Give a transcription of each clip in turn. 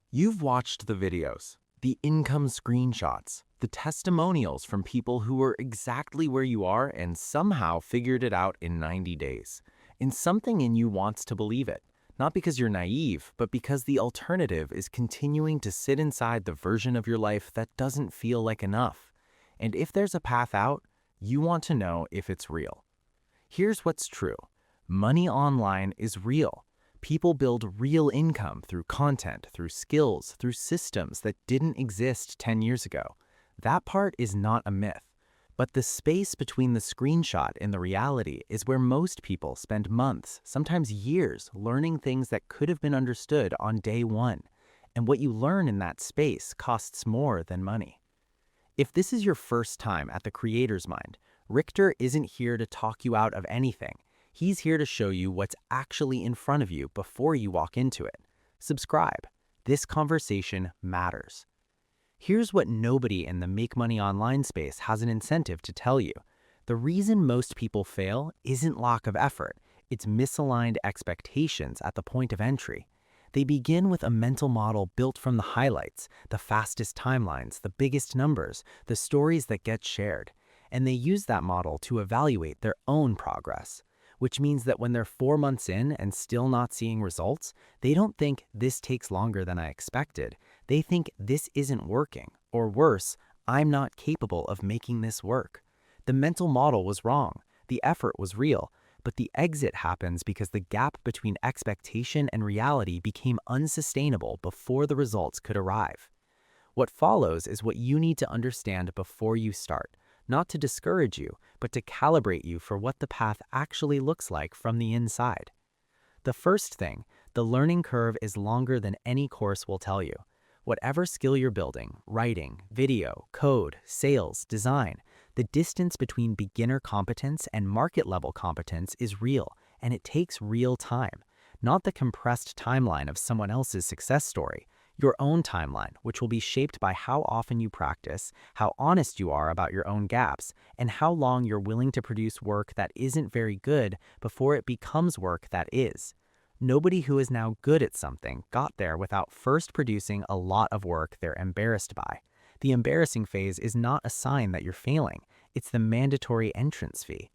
You've watched the videos, the income screenshots, the testimonials from people who were exactly where you are and somehow figured it out in 90 days. And something in you wants to believe it, not because you're naive, but because the alternative is continuing to sit inside the version of your life that doesn't feel like enough. And if there's a path out, you want to know if it's real. Here's what's true. Money online is real. People build real income through content, through skills, through systems that didn't exist 10 years ago. That part is not a myth. But the space between the screenshot and the reality is where most people spend months, sometimes years, learning things that could have been understood on day one. And what you learn in that space costs more than money. If this is your first time at the Creator's Mind, Richter isn't here to talk you out of anything. He's here to show you what's actually in front of you before you walk into it. Subscribe. This conversation matters. Here's what nobody in the make money online space has an incentive to tell you. The reason most people fail isn't lack of effort. It's misaligned expectations at the point of entry. They begin with a mental model built from the highlights, the fastest timelines, the biggest numbers, the stories that get shared. And they use that model to evaluate their own progress. Which means that when they're 4 months in and still not seeing results, they don't think this takes longer than I expected. They think this isn't working, or worse, I'm not capable of making this work. The mental model was wrong, the effort was real, but the exit happens because the gap between expectation and reality became unsustainable before the results could arrive. What follows is what you need to understand before you start. Not to discourage you, but to calibrate you for what the path actually looks like from the inside. The first thing, the learning curve is longer than any course will tell you. Whatever skill you're building, writing, video, code, sales, design, the distance between beginner competence and market level competence is real, and it takes real time, not the compressed timeline of someone else's success story. Your own timeline, which will be shaped by how often you practice, how honest you are about your own gaps, and how long you're willing to produce work that isn't very good before it becomes work that is. Nobody who is now good at something got there without first producing a lot of work they're embarrassed by. The embarrassing phase is not a sign that you're failing, it's the mandatory entrance fee.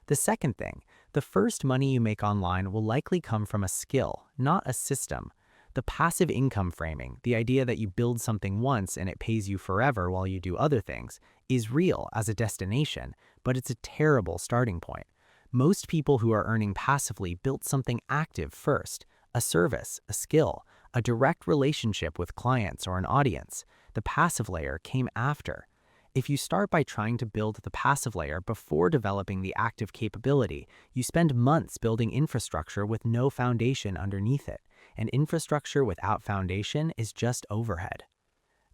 The second thing, the first money you make online will likely come from a skill, not a system. The passive income framing, the idea that you build something once and it pays you forever while you do other things, is real as a destination, but it's a terrible starting point. Most people who are earning passively built something active first, a service, a skill, a direct relationship with clients or an audience. The passive layer came after. If you start by trying to build the passive layer before developing the active capability, you spend months building infrastructure with no foundation underneath it. And infrastructure without foundation is just overhead.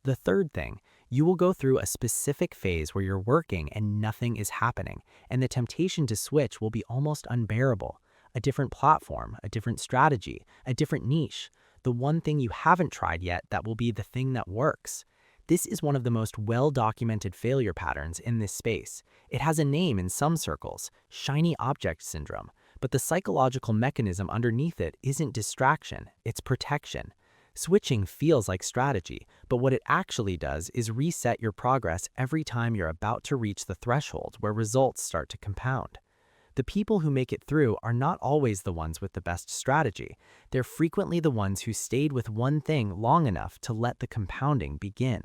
The third thing, you will go through a specific phase where you're working and nothing is happening, and the temptation to switch will be almost unbearable. A different platform, a different strategy, a different niche, the one thing you haven't tried yet that will be the thing that works. This is one of the most well-documented failure patterns in this space. It has a name in some circles, shiny object syndrome. But the psychological mechanism underneath it isn't distraction, it's protection. Switching feels like strategy, but what it actually does is reset your progress every time you're about to reach the threshold where results start to compound. The people who make it through are not always the ones with the best strategy. They're frequently the ones who stayed with one thing long enough to let the compounding begin.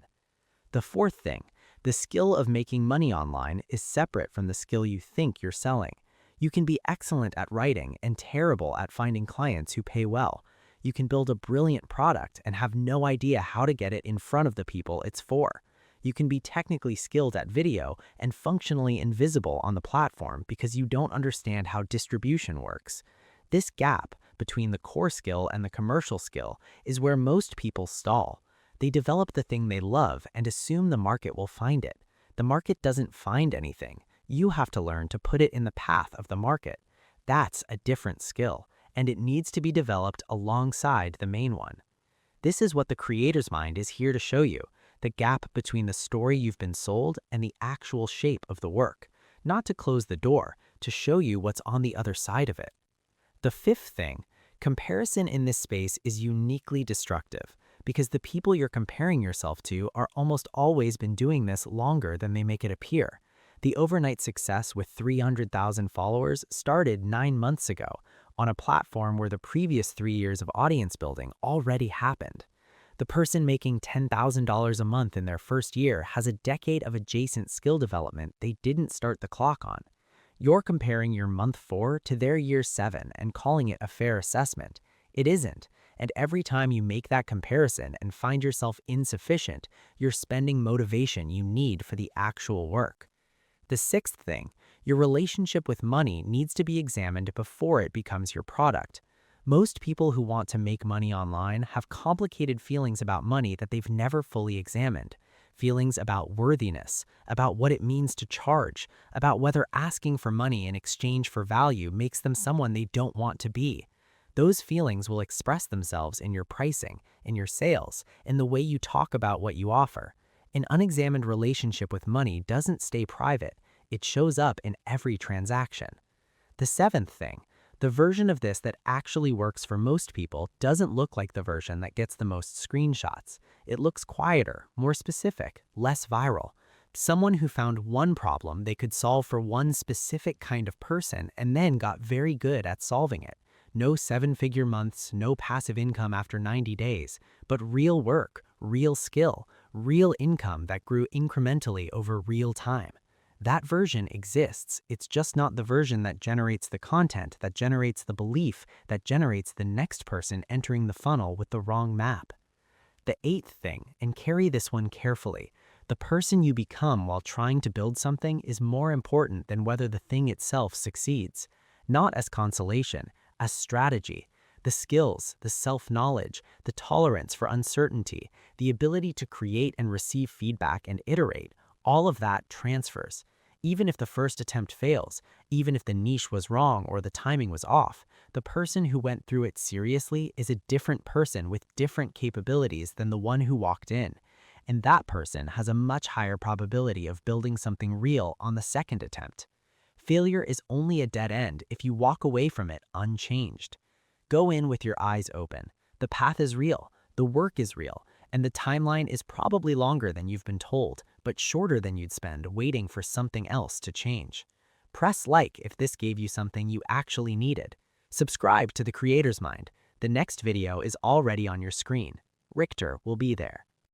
The fourth thing, the skill of making money online is separate from the skill you think you're selling. You can be excellent at writing and terrible at finding clients who pay well. You can build a brilliant product and have no idea how to get it in front of the people it's for. You can be technically skilled at video and functionally invisible on the platform because you don't understand how distribution works. This gap between the core skill and the commercial skill is where most people stall. They develop the thing they love and assume the market will find it. The market doesn't find anything. You have to learn to put it in the path of the market. That's a different skill, and it needs to be developed alongside the main one. This is what the Creator's Mind is here to show you, the gap between the story you've been sold and the actual shape of the work, not to close the door, to show you what's on the other side of it. The fifth thing, comparison in this space is uniquely destructive. because the people you're comparing yourself to are almost always been doing this longer than they make it appear. The overnight success with 300,000 followers started 9 months ago on a platform where the previous 3 years of audience building already happened. The person making $10,000 a month in their first year has a decade of adjacent skill development they didn't start the clock on. You're comparing your month 4 to their year 7 and calling it a fair assessment. It isn't, and every time you make that comparison and find yourself insufficient, you're spending motivation you need for the actual work. The sixth thing, your relationship with money needs to be examined before it becomes your product. Most people who want to make money online have complicated feelings about money that they've never fully examined. Feelings about worthiness, about what it means to charge, about whether asking for money in exchange for value makes them someone they don't want to be. Those feelings will express themselves in your pricing, in your sales, in the way you talk about what you offer. An unexamined relationship with money doesn't stay private. It shows up in every transaction. The seventh thing, the version of this that actually works for most people doesn't look like the version that gets the most screenshots. It looks quieter, more specific, less viral. Someone who found one problem they could solve for one specific kind of person and then got very good at solving it. No seven-figure months, no passive income after 90 days, but real work, real skill, real income that grew incrementally over real time. That version exists. It's just not the version that generates the content, that generates the belief, that generates the next person entering the funnel with the wrong map. The eighth thing, and carry this one carefully, the person you become while trying to build something is more important than whether the thing itself succeeds. Not as consolation, as strategy. The skills, the self-knowledge, the tolerance for uncertainty, the ability to create and receive feedback and iterate, all of that transfers. Even if the first attempt fails, even if the niche was wrong or the timing was off, the person who went through it seriously is a different person with different capabilities than the one who walked in. And that person has a much higher probability of building something real on the second attempt. Failure is only a dead end if you walk away from it unchanged. Go in with your eyes open. The path is real, the work is real, and the timeline is probably longer than you've been told, but shorter than you'd spend waiting for something else to change. Press like if this gave you something you actually needed. Subscribe to The Creator's Mind. The next video is already on your screen. Richter will be there.